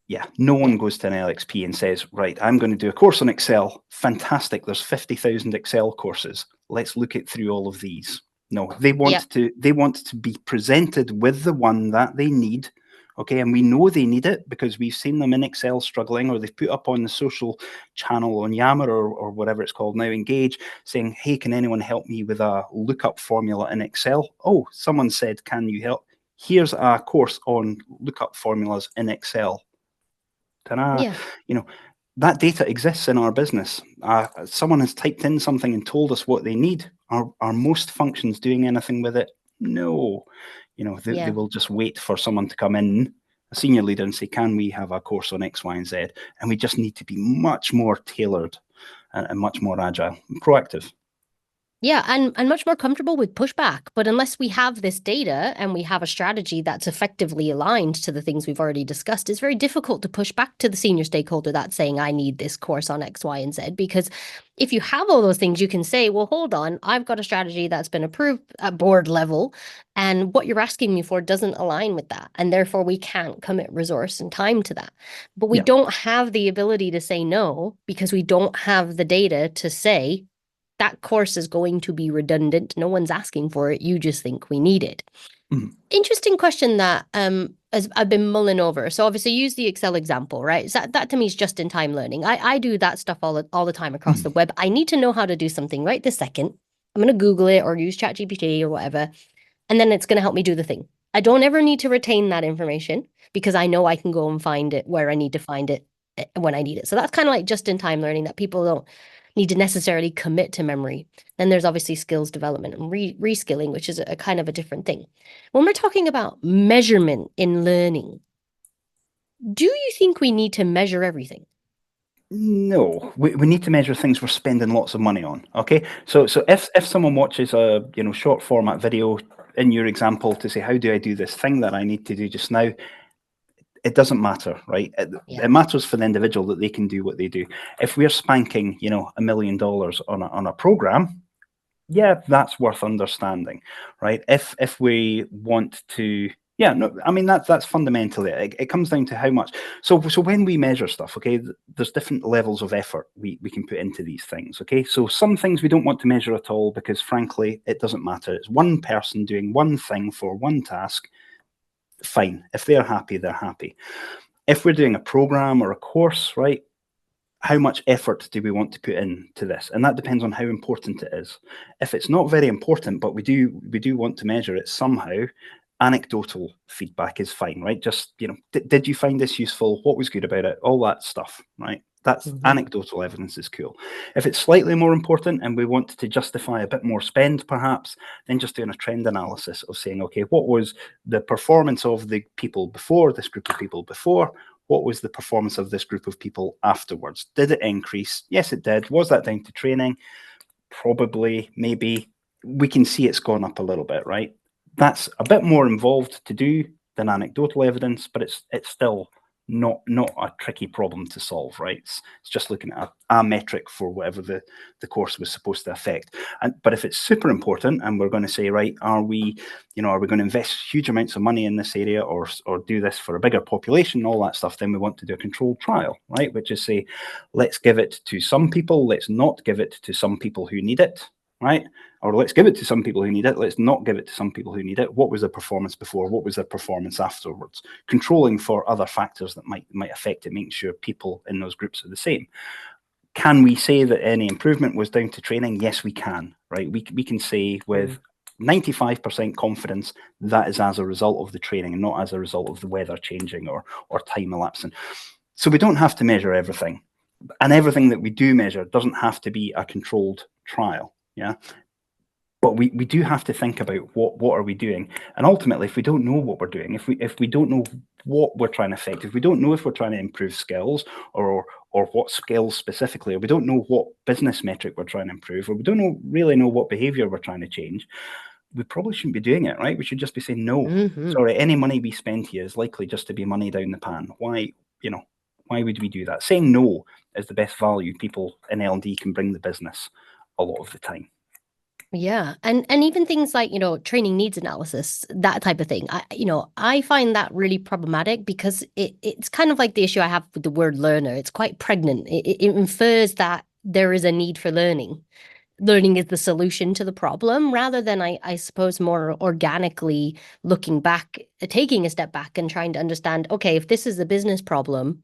Yeah, no one goes to an LXP and says, right, I'm going to do a course on Excel. Fantastic. There's 50,000 Excel courses. Let's look it through all of these. No, they want to be presented with the one that they need. Okay, and we know they need it because we've seen them in Excel struggling, or they've put up on the social channel on Yammer or whatever it's called now, Engage, saying, hey, can anyone help me with a lookup formula in Excel? Oh, someone said, can you help? Here's a course on lookup formulas in Excel. Yeah. That data exists in our business. Someone has typed in something and told us what they need. Are most functions doing anything with it? No. They will just wait for someone to come in, a senior leader, and say, can we have a course on X, Y, and Z? And we just need to be much more tailored and much more agile and proactive. Yeah, and much more comfortable with pushback. But unless we have this data and we have a strategy that's effectively aligned to the things we've already discussed, it's very difficult to push back to the senior stakeholder that's saying, I need this course on X, Y, and Z. Because if you have all those things, you can say, well, hold on, I've got a strategy that's been approved at board level, and what you're asking me for doesn't align with that. And therefore, we can't commit resource and time to that. But we don't have the ability to say no because we don't have the data to say, that course is going to be redundant. No one's asking for it. You just think we need it. Mhm. Interesting question that as I've been mulling over. So obviously use the Excel example, right? So that to me is just in time learning. I do that stuff all the time across the web. I need to know how to do something right this second. I'm going to Google it or use ChatGPT or whatever, and then it's going to help me do the thing. I don't ever need to retain that information because I know I can go and find it where I need to find it when I need it. So that's kind of like just in time learning that people don't need to necessarily commit to memory. Then there's obviously skills development and reskilling, which is a kind of a different thing. When we're talking about measurement in learning, do you think we need to measure everything? No, we need to measure things we're spending lots of money on. Okay, so if someone watches a short format video in your example to say, how do I do this thing that I need to do just now, it doesn't matter, right? It matters for the individual that they can do what they do. If we're spanking $1 million on a program, yeah, that's worth understanding, right? If we want to, yeah, no, I mean that's fundamentally it comes down to how much. So when we measure stuff, okay, there's different levels of effort we can put into these things, okay. So some things we don't want to measure at all because frankly it doesn't matter. It's one person doing one thing for one task. Fine, if they're happy, they're happy. If we're doing a program or a course, right, how much effort do we want to put into this? And that depends on how important it is. If it's not very important, but we do want to measure it somehow, anecdotal feedback is fine, right? Just, did you find this useful? What was good about it? All that stuff, right? That's anecdotal evidence is cool. If it's slightly more important and we want to justify a bit more spend, perhaps, then just doing a trend analysis of saying, okay, what was the performance of the people before, this group of people before? What was the performance of this group of people afterwards? Did it increase? Yes, it did. Was that down to training? Probably, maybe. We can see it's gone up a little bit, right? That's a bit more involved to do than anecdotal evidence, but it's still not a tricky problem to solve, right? It's just looking at a metric for whatever the course was supposed to affect. But if it's super important and we're going to say, right, are we going to invest huge amounts of money in this area or do this for a bigger population, all that stuff, then we want to do a controlled trial, right? Which is say, let's give it to some people, let's not give it to some people who need it, right? Or let's give it to some people who need it, let's not give it to some people who need it. What was their performance before? What was their performance afterwards? Controlling for other factors that might affect it, making sure people in those groups are the same. Can we say that any improvement was down to training? Yes, we can, right? We can say with 95% confidence that is as a result of the training and not as a result of the weather changing or time elapsing. So we don't have to measure everything. And everything that we do measure doesn't have to be a controlled trial, yeah? But we do have to think about what are we doing, and ultimately, if we don't know what we're doing, if we don't know what we're trying to affect, if we don't know if we're trying to improve skills or what skills specifically, or we don't know what business metric we're trying to improve, or we don't really know what behavior we're trying to change, we probably shouldn't be doing it, right? We should just be saying no. Sorry, any money we spend here is likely just to be money down the pan. Why would we do that? Saying no is the best value people in L&D can bring the business a lot of the time. Yeah. And even things like, training needs analysis, that type of thing. I find that really problematic because it's kind of like the issue I have with the word learner. It's quite pregnant. It infers that there is a need for learning. Learning is the solution to the problem rather than, I suppose, more organically looking back, taking a step back and trying to understand, okay, if this is a business problem,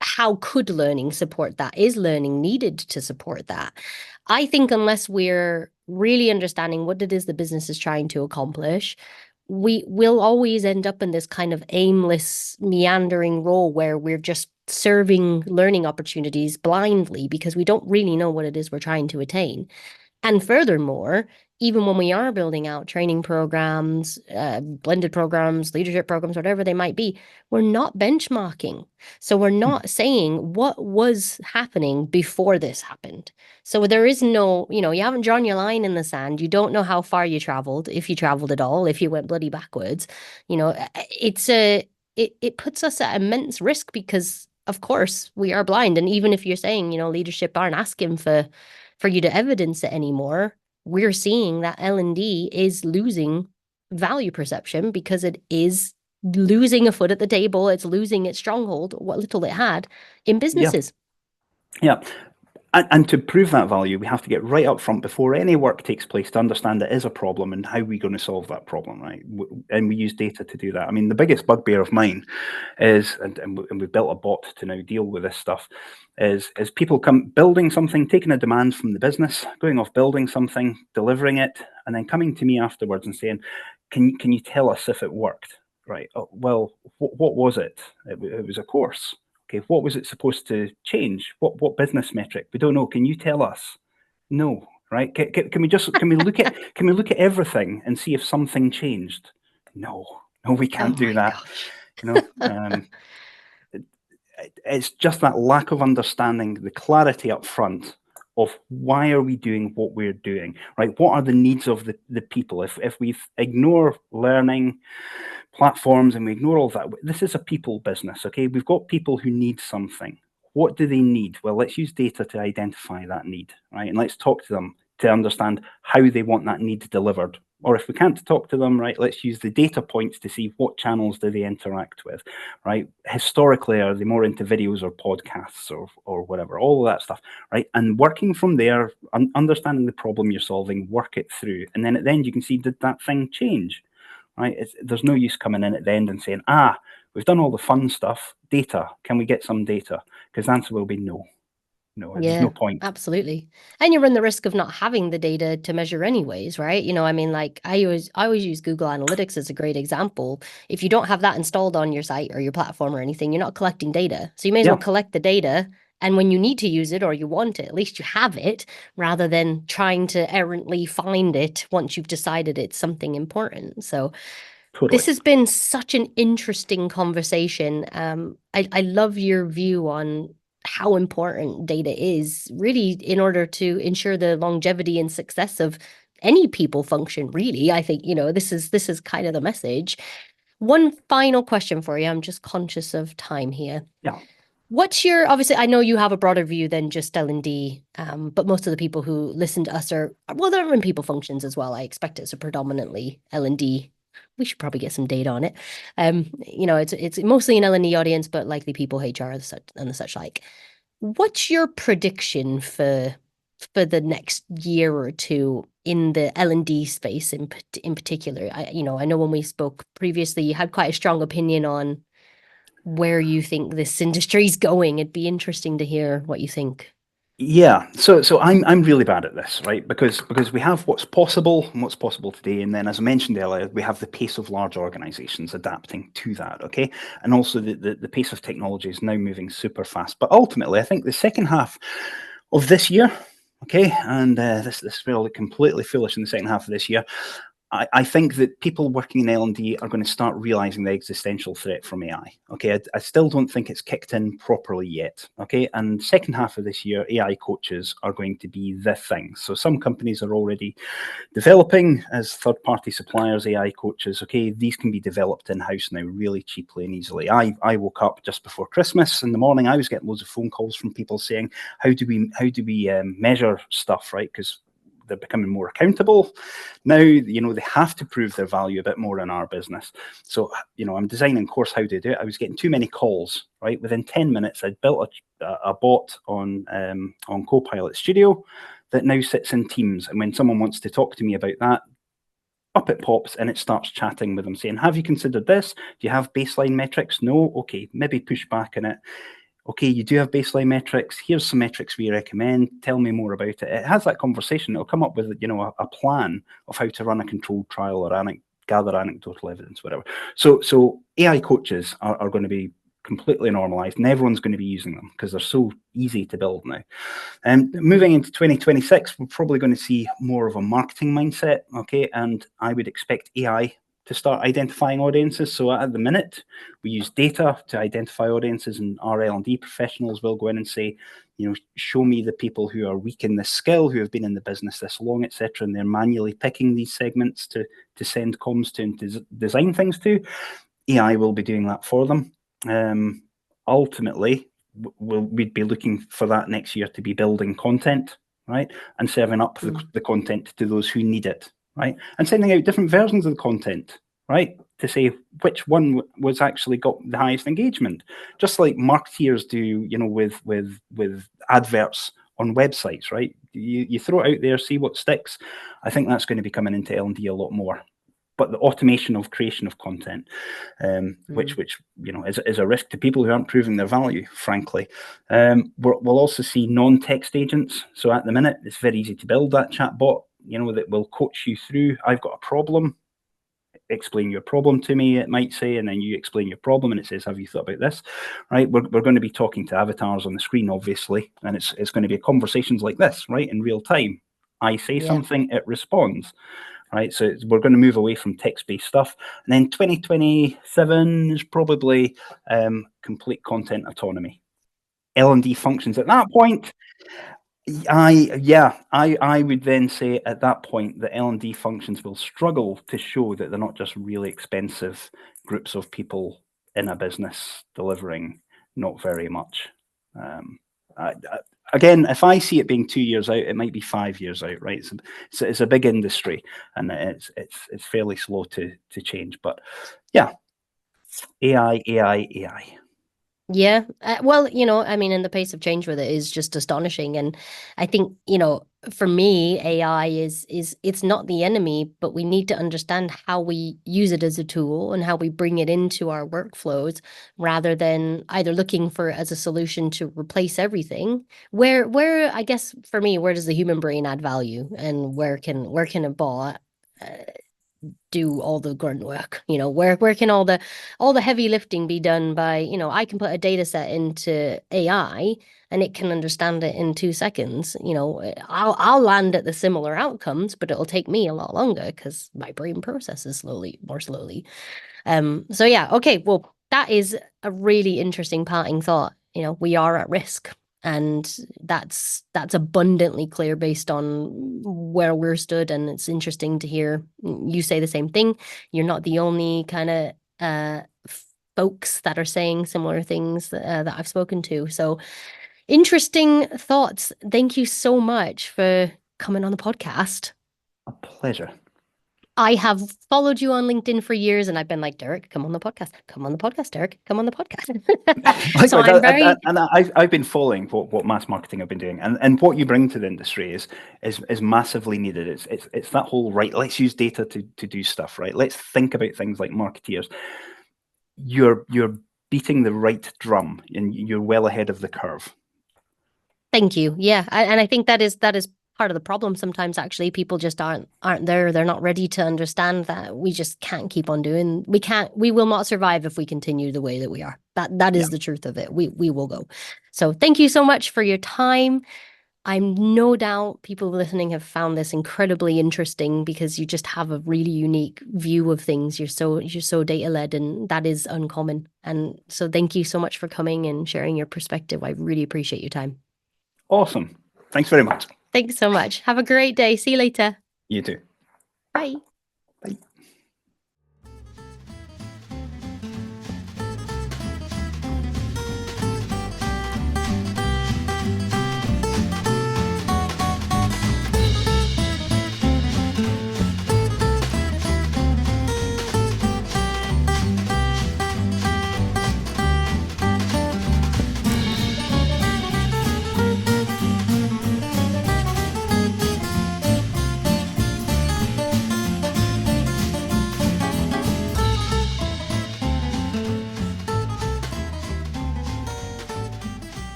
how could learning support that? Is learning needed to support that? I think unless we're really understanding what it is the business is trying to accomplish, we will always end up in this kind of aimless, meandering role where we're just serving learning opportunities blindly because we don't really know what it is we're trying to attain. And furthermore, even when we are building out training programs, blended programs, leadership programs, whatever they might be, we're not benchmarking. So we're not saying what was happening before this happened. So there is no, you haven't drawn your line in the sand. You don't know how far you traveled, if you traveled at all, if you went bloody backwards. It puts us at immense risk because, of course, we are blind. And even if you're saying, leadership aren't asking for you to evidence it anymore, we're seeing that L&D is losing value perception because it is losing a foot at the table. It's losing its stronghold, what little it had in businesses. Yeah. And to prove that value, we have to get right up front before any work takes place to understand it is a problem and how we're going to solve that problem, right? And we use data to do that. I mean, the biggest bugbear of mine is, and we've built a bot to now deal with this stuff, is people come building something, taking a demand from the business, going off building something, delivering it, and then coming to me afterwards and saying, can you tell us if it worked? Right. Oh, well, what was it? It was a course. Okay, what was it supposed to change? What business metric? We don't know. Can you tell us? No, right? Can we look at everything and see if something changed? No, we can't do that. It's just that lack of understanding, the clarity up front of why are we doing what we're doing, right? What are the needs of the people? If we ignore learning platforms and we ignore all that, this is a people business, okay? We've got people who need something. What do they need? Well, let's use data to identify that need, right? And let's talk to them to understand how they want that need delivered. Or if we can't talk to them, right, let's use the data points to see what channels do they interact with, right? Historically, are they more into videos or podcasts or whatever, all of that stuff, right? And working from there, understanding the problem you're solving, work it through. And then at the end, you can see, did that thing change? Right? There's no use coming in at the end and saying, We've done all the fun stuff. Data, can we get some data? Because the answer will be no. No, there's no point. Absolutely. And you run the risk of not having the data to measure anyways, right? You know, I mean, like I always use Google Analytics as a great example. If you don't have that installed on your site or your platform or anything, you're not collecting data. So you may as well collect the data. And when you need to use it or you want it, at least you have it rather than trying to errantly find it once you've decided it's something important. So Totally. this has been such an interesting conversation. I love your view on how important data is really in order to ensure the longevity and success of any people function, really. I think, you know, this is kind of the message. One final question for you. I'm just conscious of time here. Yeah. What's your, obviously, I know you have a broader view than just L&D, but most of the people who listen to us are, well, they're in people functions as well. I expect it's a predominantly L&D. We should probably get some data on it. You know, it's mostly an L&D audience, but likely people, HR and the such like. What's your prediction for the next year or two in the L&D space in particular? I know when we spoke previously, you had quite a strong opinion on where you think this industry is going. It'd be interesting to hear what you think. Yeah, so I'm really bad at this, right? Because we have what's possible and what's possible today, and then as I mentioned earlier, we have the pace of large organizations adapting to that, okay? And also the pace of technology is now moving super fast. But ultimately, I think the second half of this year, okay, and this will be completely foolish in the second half of this year, I think that people working in L&D are going to start realizing the existential threat from AI. Okay, I still don't think it's kicked in properly yet. Okay, and second half of this year, AI coaches are going to be the thing. So some companies are already developing as third-party suppliers AI coaches. Okay, these can be developed in-house now really cheaply and easily. I woke up just before Christmas in the morning. I was getting loads of phone calls from people saying, how do we measure stuff, right? Because they're becoming more accountable now. You know, they have to prove their value a bit more in our business. So, you know, I'm designing course how to do it. I was getting too many calls, right? Within 10 minutes, I'd built a bot on Copilot Studio that now sits in Teams. And when someone wants to talk to me about that, up it pops and it starts chatting with them saying, have you considered this? Do you have baseline metrics? No? Okay, maybe push back on it. Okay, you do have baseline metrics. Here's some metrics we recommend. Tell me more about it. It has that conversation. It'll come up with, you know, a plan of how to run a controlled trial or gather anecdotal evidence, whatever. So AI coaches are going to be completely normalized, and everyone's going to be using them because they're so easy to build now. And moving into 2026, we're probably going to see more of a marketing mindset. Okay, and I would expect AI to start identifying audiences. So at the minute, we use data to identify audiences, and our L&D professionals will go in and say, you know, show me the people who are weak in this skill, who have been in the business this long, etc. And they're manually picking these segments to send comms to and to design things to. AI will be doing that for them. Ultimately, we'd be looking for that next year to be building content, right, and serving up the content to those who need it, right, and sending out different versions of the content, right, to say which one was actually got the highest engagement, just like marketeers do, you know, with adverts on websites, right? You throw it out there, see what sticks. I think that's going to be coming into L&D a lot more. But the automation of creation of content, which you know is a risk to people who aren't proving their value, frankly. We'll also see non-text agents. So at the minute, it's very easy to build that chat bot, you know, that will coach you through. I've got a problem. Explain your problem to me, it might say, and then you explain your problem, and it says, "Have you thought about this?" Right? We're going to be talking to avatars on the screen, obviously, and it's going to be conversations like this, right, in real time. I say something, it responds. Right, so we're going to move away from text-based stuff, and then 2027 is probably complete content autonomy. L&D functions at that point. I would then say at that point that L&D functions will struggle to show that they're not just really expensive groups of people in a business delivering not very much. Again, if I see it being 2 years out, it might be 5 years out, right? It's a big industry, and it's fairly slow to change. But yeah, AI. Yeah. Well, I mean, and the pace of change with it is just astonishing. And I think, for me, AI is it's not the enemy, but we need to understand how we use it as a tool and how we bring it into our workflows rather than either looking for it as a solution to replace everything. Where I guess for me, where does the human brain add value and where can a bot do all the grunt work? Where can all the heavy lifting be done by, I can put a data set into AI and it can understand it in 2 seconds. I'll land at the similar outcomes, but it'll take me a lot longer because my brain processes more slowly. So yeah, okay, well, that is a really interesting parting thought. We are at risk. And that's abundantly clear based on where we're stood. And it's interesting to hear you say the same thing. You're not the only kind of folks that are saying similar things that I've spoken to. So interesting thoughts. Thank you so much for coming on the podcast. A pleasure. I have followed you on LinkedIn for years and I've been like, Derek, come on the podcast. Come on the podcast, Derek. Come on the podcast. So Likewise, I'm very and I've been following what mass marketing have been doing, and what you bring to the industry is massively needed. It's that whole, right, let's use data to do stuff, right? Let's think about things like marketeers. You're beating the right drum, and you're well ahead of the curve. Thank you. Yeah, and I think that is part of the problem sometimes. Actually, people just aren't there. They're not ready to understand that we just can't keep on doing. We will not survive if we continue the way that we are. That Yeah, is the truth of it. We will go. So thank you so much for your time. I'm no doubt people listening have found this incredibly interesting because you just have a really unique view of things. You're so data led, and that is uncommon. And so thank you so much for coming and sharing your perspective. I really appreciate your time. awesome. Thanks very much. Thanks so much. Have a great day. See you later. You too. Bye.